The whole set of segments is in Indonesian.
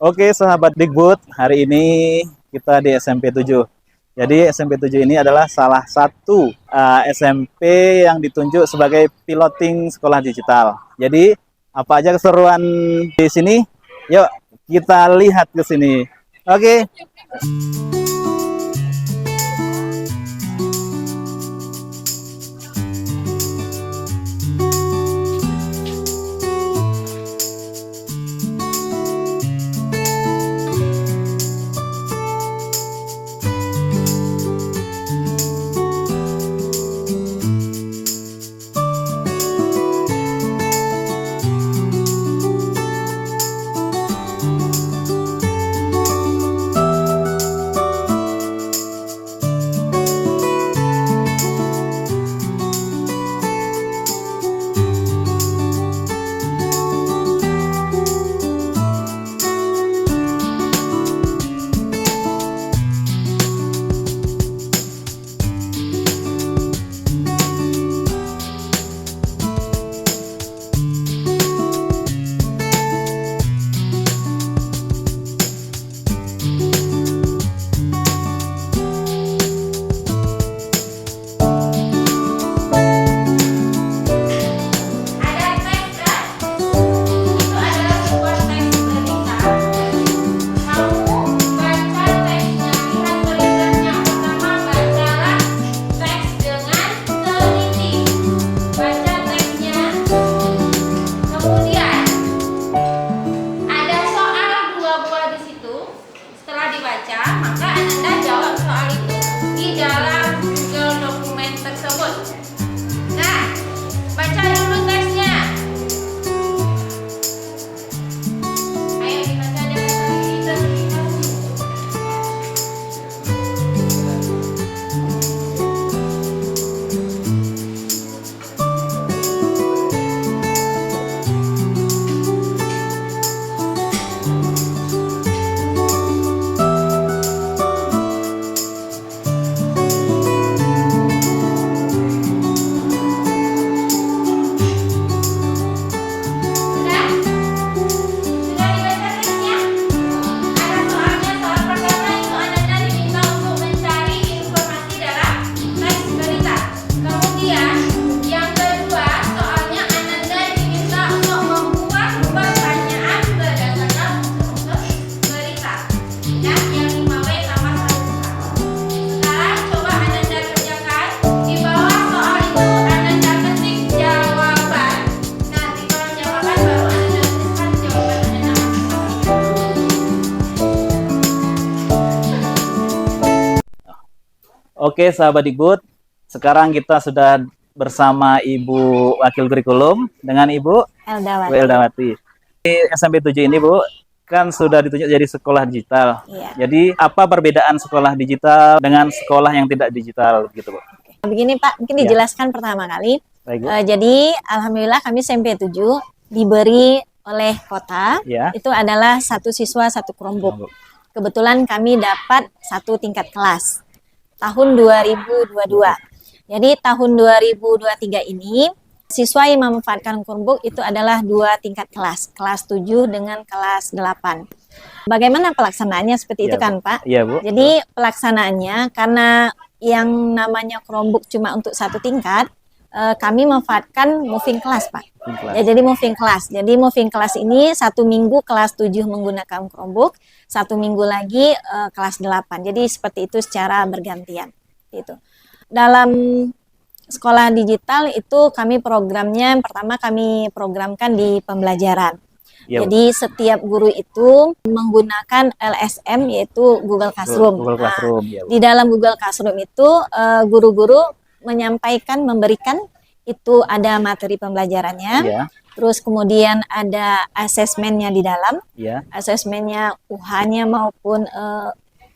Oke, sahabat Digbud, hari ini kita di SMP 7. Jadi SMP 7 ini adalah salah satu SMP yang ditunjuk sebagai piloting sekolah digital. Jadi, apa aja keseruan di sini? Yuk, kita lihat ke sini. Oke. Oke, sahabat Digbud, sekarang kita sudah bersama Ibu Wakil Kurikulum dengan Ibu Eldawati. Di SMP 7 ini, Bu, kan sudah ditunjuk jadi sekolah digital. Iya. Jadi, apa perbedaan sekolah digital dengan sekolah yang tidak digital gitu, Bu? Begini Pak, mungkin dijelaskan pertama kali. Baik, Bu. Jadi, alhamdulillah kami SMP 7 diberi oleh kota, Ya. itu adalah satu siswa satu Chromebook. Kebetulan kami dapat satu tingkat kelas tahun 2022. Jadi tahun 2023 ini siswa yang memanfaatkan Chromebook itu adalah 2 tingkat kelas, kelas 7 dengan kelas 8. Bagaimana pelaksanaannya seperti itu kan Pak? Iya, Bu. Jadi pelaksanaannya karena yang namanya Chromebook cuma untuk satu tingkat, kami memanfaatkan moving class Pak. Ya, jadi moving class. Jadi moving class ini 1 minggu kelas 7 menggunakan Chromebook, 1 minggu lagi kelas 8. Jadi seperti itu secara bergantian. Itu. Dalam sekolah digital itu kami programnya, pertama kami programkan di pembelajaran. Ya, jadi setiap guru itu menggunakan LSM yaitu Google Classroom. Google Classroom. Ya, di dalam Google Classroom itu guru-guru menyampaikan, memberikan itu ada materi pembelajarannya, ya. Terus kemudian ada asesmennya di dalam, Ya. asesmennya UH-nya maupun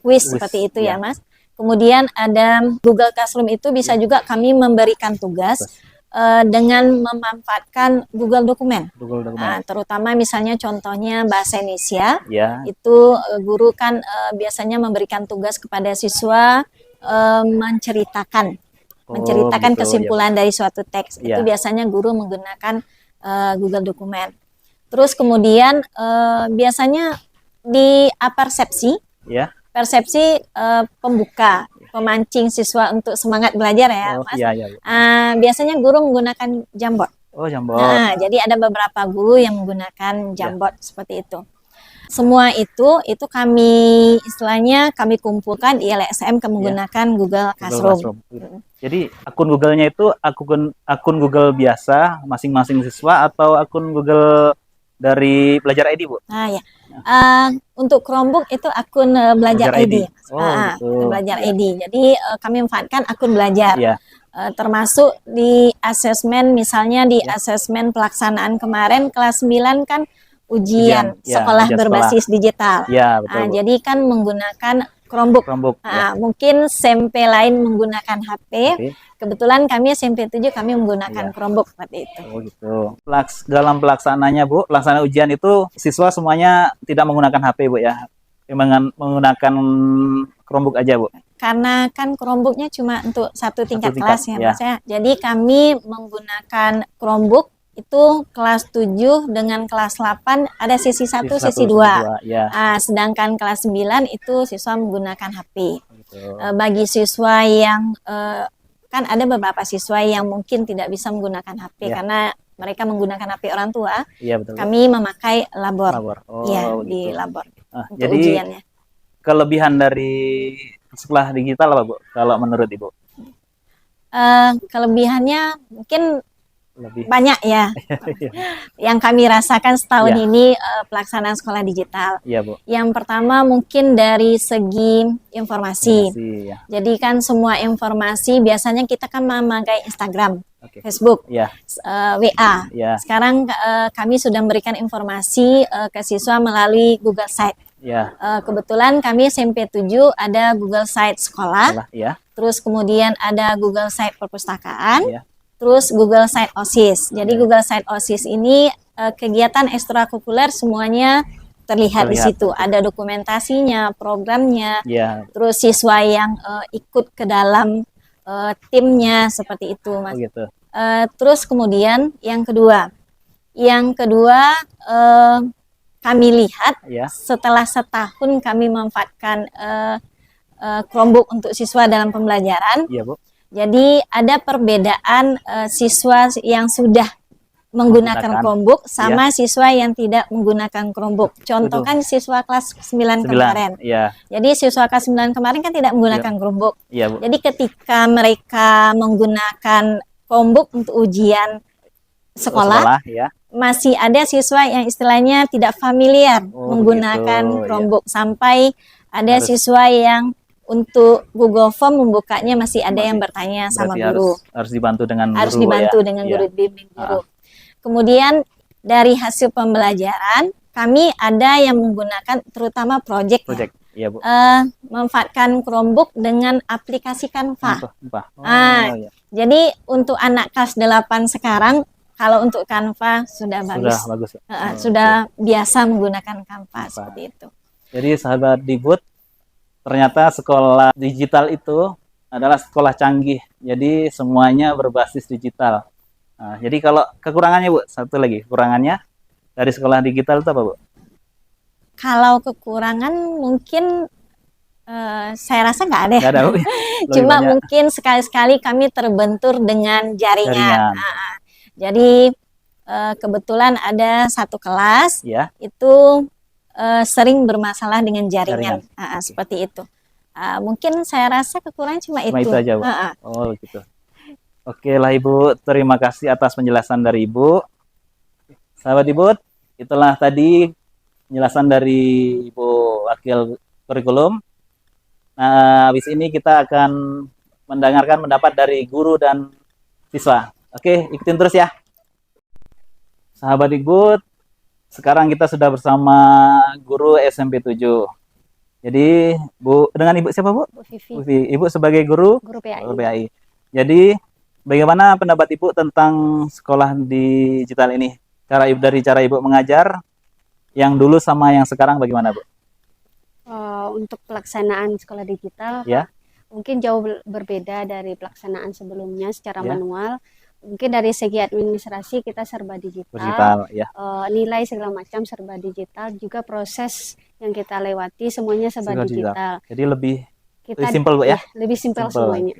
quiz seperti itu ya ya Mas. Kemudian ada Google Classroom itu bisa juga kami memberikan tugas dengan memanfaatkan Google Dokumen. Nah, terutama misalnya contohnya bahasa Indonesia, ya. Itu guru kan biasanya memberikan tugas kepada siswa menceritakan betul, kesimpulan dari suatu teks. Ya. Itu biasanya guru menggunakan Google Dokumen. Terus kemudian biasanya di persepsi, Ya. persepsi pembuka, pemancing siswa untuk semangat belajar ya, Oh, Mas. iya, iya, Bu. Biasanya guru menggunakan Jamboard. Oh, Jamboard. Nah, jadi ada beberapa guru yang menggunakan Jamboard seperti itu. Semua itu kami istilahnya kami kumpulkan di LSM menggunakan Google Classroom. Jadi akun Google-nya itu akun Google biasa masing-masing siswa atau akun Google dari Belajar ID, Bu? Nah, ya. Untuk Chromebook itu akun Belajar ID. Gitu. Belajar ID. Jadi kami manfaatkan akun belajar. Ya. Termasuk di asesmen, misalnya di asesmen pelaksanaan kemarin kelas 9 kan ujian sekolah berbasis digital. Ya, betul, jadi kan menggunakan Chromebook. Mungkin SMP lain menggunakan HP. Kebetulan kami SMP 7 kami menggunakan Chromebook seperti itu. Oh gitu. Dalam pelaksanaannya, Bu, pelaksanaan ujian itu siswa semuanya tidak menggunakan HP, Bu ya. Menggunakan Chromebook aja, Bu. Karena kan Chromebooknya cuma untuk satu tingkat kelas ya, Mas ya. Jadi kami menggunakan Chromebook itu kelas 7 dengan kelas 8 ada sesi 1, sesi 2. Sedangkan kelas 9 itu siswa menggunakan HP. Bagi siswa yang kan ada beberapa siswa yang mungkin tidak bisa menggunakan HP karena mereka menggunakan HP orang tua. Betul. Kami memakai labor. Di labor. Untuk jadi ujiannya. Kelebihan dari sekolah digital apa, Bu? Kalau menurut Ibu? Kelebihannya mungkin banyak ya. Yang kami rasakan setahun ini pelaksanaan sekolah digital. Bu. Yang pertama mungkin dari segi informasi. Jadi kan semua informasi biasanya kita kan memakai Instagram, Facebook, WA. Sekarang kami sudah memberikan informasi ke siswa melalui Google Site. Kebetulan kami SMP 7 ada Google Site sekolah. Terus kemudian ada Google Site perpustakaan. Terus Google Site OSIS. Jadi Google Site OSIS ini kegiatan ekstrakurikuler semuanya terlihat di situ. Ada dokumentasinya, programnya, terus siswa yang ikut ke dalam timnya seperti itu, Mas. Terus kemudian yang kedua kami lihat setelah setahun kami memanfaatkan Chromebook untuk siswa dalam pembelajaran. Bu. Jadi ada perbedaan siswa yang sudah menggunakan Chromebook sama siswa yang tidak menggunakan Chromebook. Contoh kan siswa kelas 9 kemarin. Jadi siswa kelas 9 kemarin kan tidak menggunakan Chromebook. Bu. Jadi ketika mereka menggunakan Chromebook untuk ujian sekolah masih ada siswa yang istilahnya tidak familiar menggunakan Chromebook. Sampai ada siswa yang untuk Google Form membukanya masih ada yang bertanya sama guru. Harus dibantu dengan guru. Harus dibantu dengan guru bimbing guru. Kemudian dari hasil pembelajaran kami ada yang menggunakan terutama project. Bu. Memanfaatkan Chromebook dengan aplikasi Canva. Jadi untuk anak kelas 8 sekarang kalau untuk Canva sudah bagus. Sudah biasa menggunakan Canva seperti itu. Jadi sahabat Dibut, ternyata sekolah digital itu adalah sekolah canggih. Jadi semuanya berbasis digital. Jadi kalau kekurangannya, Bu, satu lagi kekurangannya dari sekolah digital itu apa, Bu? Kalau kekurangan mungkin saya rasa nggak ada. Nggak ada, Bu. Cuma mungkin sekali-sekali kami terbentur dengan jaringan. Jadi kebetulan ada satu kelas itu sering bermasalah dengan jaringan. Seperti itu. Mungkin saya rasa kekurangan cuma itu. Itu aja, Bu. Oh gitu. Oke lah Ibu, terima kasih atas penjelasan dari Ibu. Sahabat Ibu, itulah tadi penjelasan dari Ibu Wakil Kurikulum. Nah, habis ini kita akan mendengarkan pendapat dari guru dan siswa. Oke, ikutin terus ya. Sahabat Ibu, sekarang kita sudah bersama guru SMP 7. Jadi, Bu, dengan Ibu siapa, Bu? Bu Vivi. Bu Vivi. Ibu sebagai guru PAI. Jadi, bagaimana pendapat Ibu tentang sekolah digital ini? Dari cara Ibu mengajar yang dulu sama yang sekarang bagaimana, Bu? Untuk pelaksanaan sekolah digital mungkin jauh berbeda dari pelaksanaan sebelumnya secara manual. mungkin dari segi administrasi kita serba digital, Digital, ya. nilai segala macam serba digital, juga proses yang kita lewati semuanya serba Serba digital. Jadi lebih Kita simpel, Bu, ya? lebih simpel Simple. semuanya.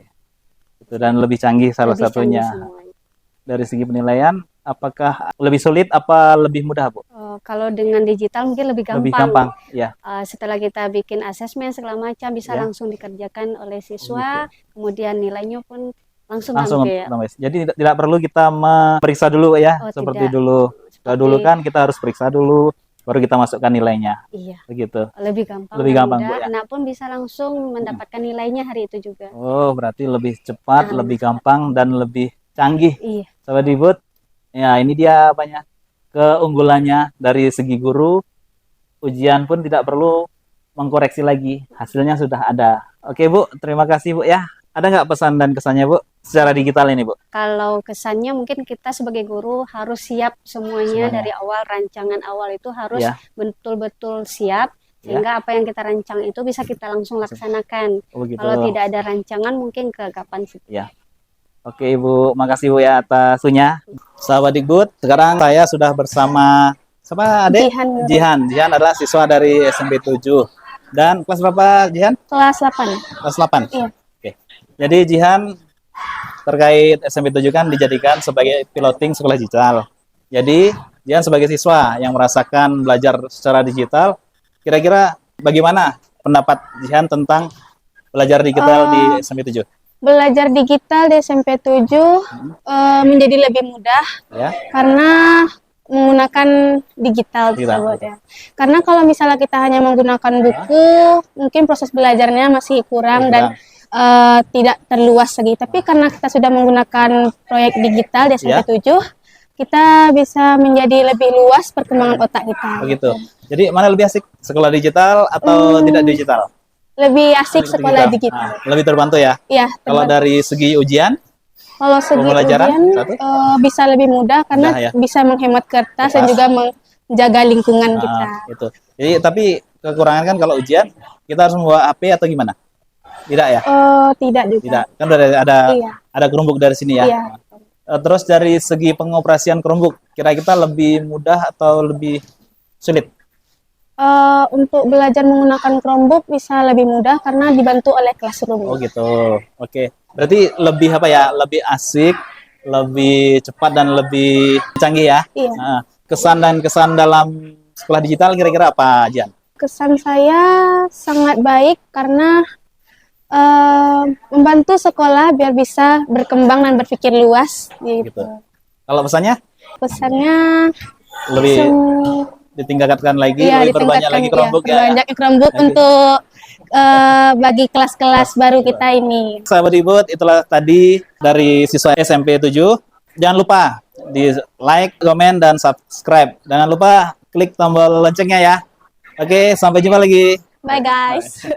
Itu, dan lebih canggih salah Lebih canggih satunya. semuanya. Dari segi penilaian, apakah lebih sulit apa lebih mudah, Bu? Kalau dengan digital mungkin lebih gampang. Lebih gampang, ya. Setelah kita bikin asesmen segala macam bisa Ya. langsung dikerjakan oleh siswa, kemudian nilainya pun langsung Langsung nampil. nulis. Jadi tidak perlu kita memeriksa dulu ya, Oh, seperti tidak. dulu. Kalau dulu kan kita harus periksa dulu, baru kita masukkan nilainya. Iya, Begitu. lebih gampang. Lebih dan gampang, mudah. Bu, ya. Anak pun bisa langsung mendapatkan nilainya hari itu juga. Oh, berarti lebih cepat, lebih gampang, dan lebih canggih. Iya, Sahabat Dibut, ya ini dia banyak keunggulannya dari segi guru. Ujian pun tidak perlu mengkoreksi lagi, hasilnya sudah ada. Oke, Bu, terima kasih, Bu, ya. Ada nggak pesan dan kesannya, Bu, secara digital ini, Bu? kalau kesannya mungkin kita sebagai guru harus siap semuanya dari awal, rancangan awal itu harus Ya. betul-betul siap, sehingga apa yang kita rancang itu bisa kita langsung laksanakan. Oh, gitu. Kalau tidak ada rancangan mungkin kegagapan sih. Ya. Oke, Ibu, makasih, Bu, ya, atas waktunya. Sahabat Dikbud, sekarang saya sudah bersama siapa, Adek? Jihan. Jihan adalah siswa dari SMP 7. Dan kelas berapa, Jihan? Kelas 8. Kelas 8. Iya. Oke. Jadi Jihan terkait SMP 7 kan dijadikan sebagai piloting sekolah digital. Jadi Jihan sebagai siswa yang merasakan belajar secara digital, kira-kira bagaimana pendapat Jihan tentang belajar digital di SMP 7? Belajar digital di SMP 7 menjadi lebih mudah Ya. karena menggunakan digital tersebut ya. Karena kalau misalnya kita hanya menggunakan buku, mungkin proses belajarnya masih kurang dan tidak terluas lagi. Tapi karena kita sudah menggunakan proyek digital di SMP 7, kita bisa menjadi lebih luas perkembangan otak kita. Begitu. Jadi mana lebih asik, sekolah digital atau tidak digital? Lebih asik sekolah digital. Nah, lebih terbantu ya. Iya. Kalau dari segi ujian, Kalau segi pembelajaran, ujian satu? bisa lebih mudah karena Mudah, ya. bisa menghemat kertas dan juga menjaga lingkungan kita. Itu. Jadi tapi kekurangan kan kalau ujian kita harus membawa HP atau gimana? Tidak ya? Tidak juga. Tidak. Kan udah ada Chromebook dari sini ya. Iya. Terus dari segi pengoperasian Chromebook, kira-kira lebih mudah atau lebih sulit? Untuk belajar menggunakan Chromebook bisa lebih mudah karena dibantu oleh Classroom. Oh gitu. Oke. Berarti lebih apa ya? Lebih asik, lebih cepat dan lebih canggih ya. Iya. Nah, kesan dan kesan dalam sekolah digital kira-kira apa, Jan? Kesan saya sangat baik karena membantu sekolah biar bisa berkembang dan berpikir luas gitu. Kalau pesannya? Pesannya Lebih ditingkatkan lagi, iya, lebih perbanyak lagi Chromebook ya. Perbanyak Chromebook untuk bagi kelas-kelas baru kita ini. Sahabat Dibut, itulah tadi dari siswa SMP 7. Jangan lupa di like, komen, dan subscribe. Jangan lupa klik tombol loncengnya ya. Oke, sampai jumpa lagi. Bye guys.